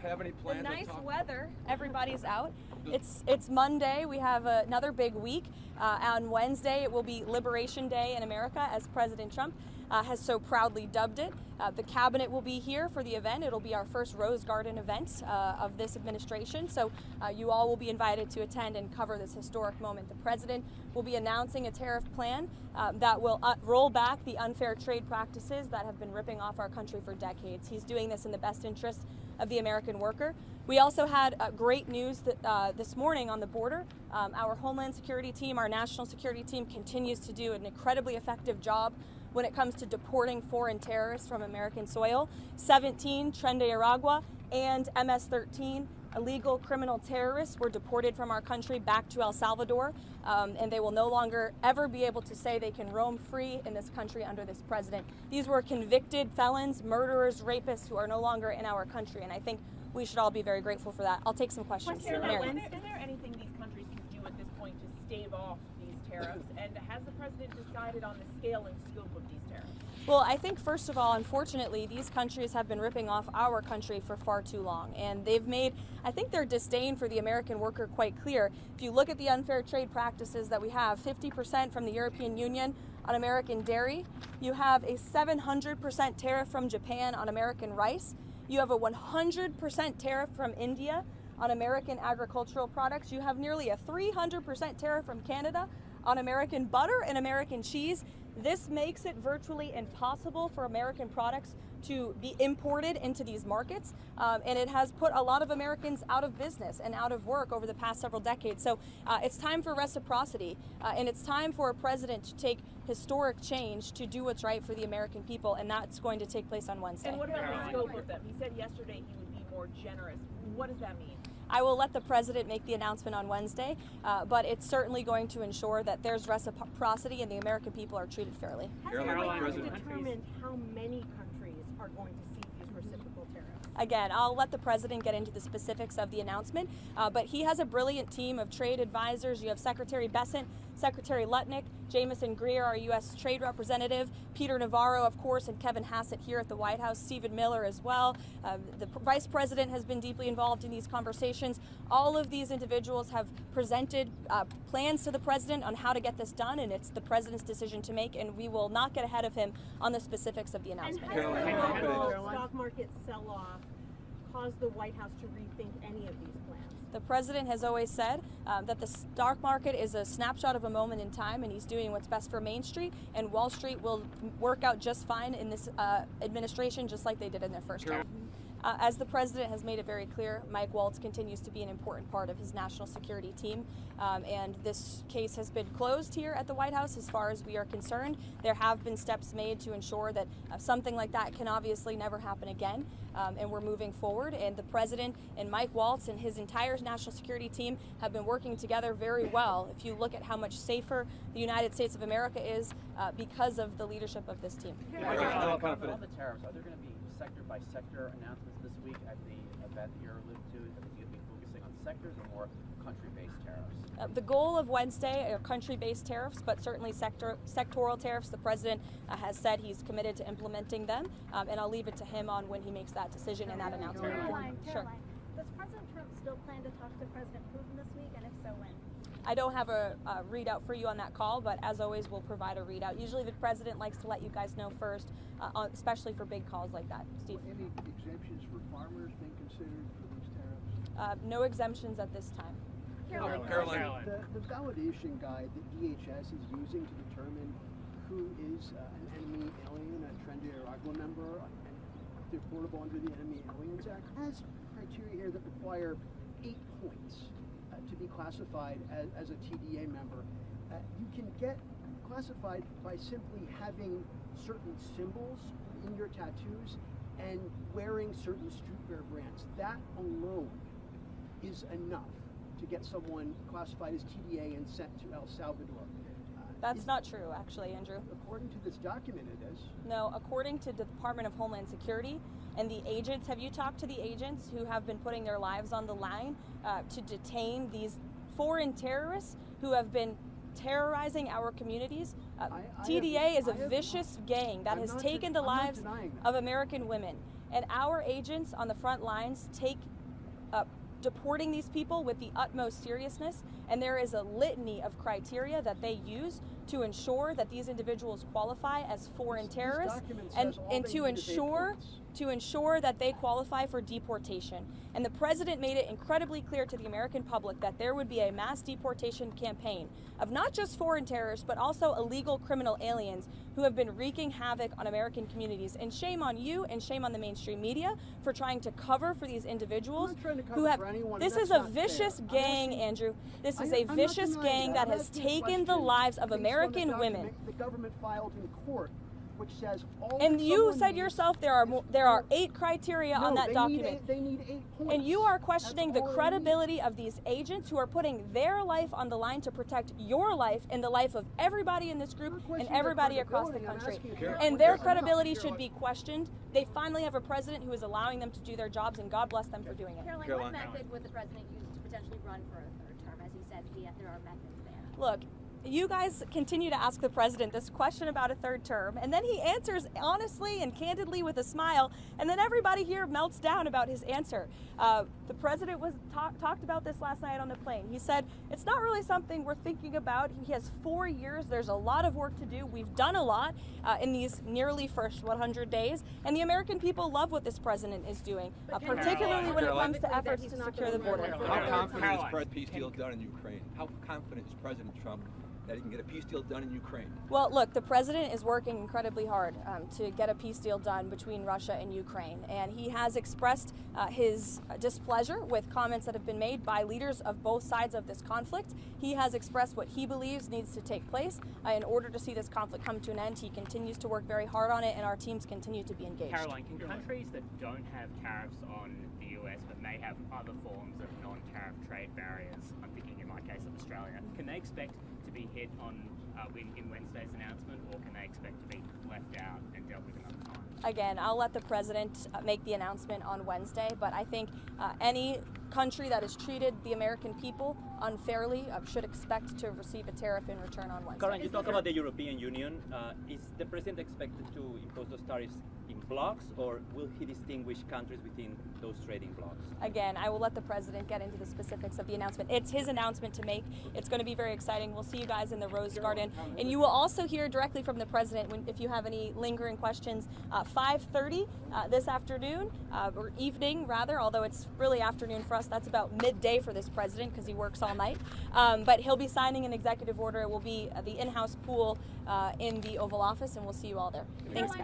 have any plans? The nice weather, everybody's out. It's Monday. We have another big week. On Wednesday, it will be Liberation Day in America, as President Trump has so proudly dubbed it. The cabinet will be here for the event. It'll be our first Rose Garden event of this administration. So you all will be invited to attend and cover this historic moment. The president will be announcing a tariff plan that will roll back the unfair trade practices that have been ripping off our country for decades. He's doing this in the best interest of the American worker. We also had great news that this morning on the border. Our Homeland Security team, our national security team, continues to do an incredibly effective job when it comes to deporting foreign terrorists from American soil. 17 Tren de Aragua and MS-13 illegal criminal terrorists were deported from our country back to El Salvador, and they will no longer ever be able to say they can roam free in this country under this president. These were convicted felons, murderers, rapists who are no longer in our country, and I think we should all be very grateful for that. I'll take some questions. Is there anything these countries can do at this point to stave off these tariffs? And has the president decided on the scale and scope of these tariffs? Well, I think first of all, unfortunately, these countries have been ripping off our country for far too long. And they've made, I think, their disdain for the American worker quite clear. If you look at the unfair trade practices that we have, 50% from the European Union on American dairy. You have a 700% tariff from Japan on American rice. You have a 100% tariff from India on American agricultural products. You have nearly a 300% tariff from Canada on American butter and American cheese. This makes it virtually impossible for American products to be imported into these markets, and it has put a lot of Americans out of business and out of work over the past several decades. So it's time for reciprocity, and it's time for a president to take historic change to do what's right for the American people, and that's going to take place on Wednesday. And what about the scope of them? He said yesterday he would be more generous. What does that mean? I will let the president make the announcement on Wednesday, but it's certainly going to ensure that there's reciprocity and the American people are treated fairly. Has the White House determined how many countries are going to see these reciprocal tariffs? Again, I'll let the president get into the specifics of the announcement, but he has a brilliant team of trade advisors. You have Secretary Bessent, Secretary Lutnick, Jamieson Greer, our U.S. Trade Representative, Peter Navarro, of course, and Kevin Hassett here at the White House, Stephen Miller as well. The Vice President has been deeply involved in these conversations. All of these individuals have presented plans to the president on how to get this done, and it's the president's decision to make, and we will not get ahead of him on the specifics of the announcement. And has the stock market sell-off caused the White House to rethink any of these plans? The president has always said that the stock market is a snapshot of a moment in time, and he's doing what's best for Main Street, and Wall Street will work out just fine in this administration, just like they did in their first term. As the president has made it very clear, Mike Waltz continues to be an important part of his national security team, and this case has been closed here at the White House as far as we are concerned. There have been steps made to ensure that something like that can obviously never happen again, and we're moving forward, and the president and Mike Waltz and his entire national security team have been working together very well. If you look at how much safer the United States of America is because of the leadership of this team. On the tariffs, are there going to be sector-by-sector announcements this week at the event that you're alluding to? Is it going to be focusing on sectors or more country-based tariffs? The goal of Wednesday are country-based tariffs, but certainly sectoral tariffs. The president has said he's committed to implementing them, and I'll leave it to him on when he makes that decision and that announcement. Caroline, Sure. Does President Trump still plan to talk to President Putin this week, and if so, when? I don't have a readout for you on that call, but as always, we'll provide a readout. Usually the president likes to let you guys know first, especially for big calls like that. Steve? Any exemptions for farmers being considered for these tariffs? No exemptions at this time. Caroline. The validation guide that DHS is using to determine who is an enemy alien, a Tren de Aragua member, and deportable under the Enemy Aliens Act, has criteria here that require 8 points to be classified as a TDA member. You can get classified by simply having certain symbols in your tattoos and wearing certain streetwear brands. That alone is enough to get someone classified as TDA and sent to El Salvador. That's not true, actually, Andrew. According to this document, it is. No, according to the Department of Homeland Security and the agents, have you talked to the agents who have been putting their lives on the line to detain these foreign terrorists who have been terrorizing our communities? TDA is a vicious gang that has taken the lives of American women. And our agents on the front lines take deporting these people with the utmost seriousness, and there is a litany of criteria that they use to ensure that these individuals qualify as foreign terrorists, and to ensure that they qualify for deportation. And the president made it incredibly clear to the American public that there would be a mass deportation campaign of not just foreign terrorists, but also illegal criminal aliens who have been wreaking havoc on American communities. And shame on you and shame on the mainstream media for trying to cover for these individuals who have. This is a vicious gang, Andrew. This is a vicious gang that has taken the lives of American women. The government filed in court, which says all. And you said yourself there are 8 criteria on that document. They need 8 points. And you are questioning the credibility of these agents who are putting their life on the line to protect your life and the life of everybody in this group and everybody across the country. And their credibility should be questioned. They finally have a president who is allowing them to do their jobs, and God bless them for doing it. Caroline, what method would the president use to potentially run for a third term? As he said, there are methods there. Look, you guys continue to ask the president this question about a third term, and then he answers honestly and candidly with a smile, and then everybody here melts down about his answer. The president was talked about this last night on the plane. He said, it's not really something we're thinking about. He has 4 years. There's a lot of work to do. We've done a lot in these nearly first 100 days, and the American people love what this president is doing, particularly when it comes to efforts to secure the border. How confident is peace deal done in Ukraine? How confident is President Trump that he can get a peace deal done in Ukraine? Well, look, the president is working incredibly hard to get a peace deal done between Russia and Ukraine, and he has expressed his displeasure with comments that have been made by leaders of both sides of this conflict. He has expressed what he believes needs to take place in order to see this conflict come to an end. He continues to work very hard on it, and our teams continue to be engaged. Caroline, can countries that don't have tariffs on the US but may have other forms of non-tariff trade barriers, I'm thinking in my case of Australia, can they expect to be hit on in Wednesday's announcement, or can they expect to be left out and dealt with another time? Again, I'll let the president make the announcement on Wednesday, but I think any country that has treated the American people unfairly should expect to receive a tariff in return on Wednesday. Karen, you talk about the European Union. Is the president expected to impose those tariffs in blocks, or will he distinguish countries within those trading blocks? Again, I will let the president get into the specifics of the announcement. It's his announcement to make. It's going to be very exciting. We'll see you guys in the Rose Garden. And you will also hear directly from the president if you have any lingering questions. 5:30 this afternoon, or evening rather, although it's really afternoon for us. That's about midday for this president because he works all night. But he'll be signing an executive order. It will be the in-house pool in the Oval Office, and we'll see you all there. Thanks, guys.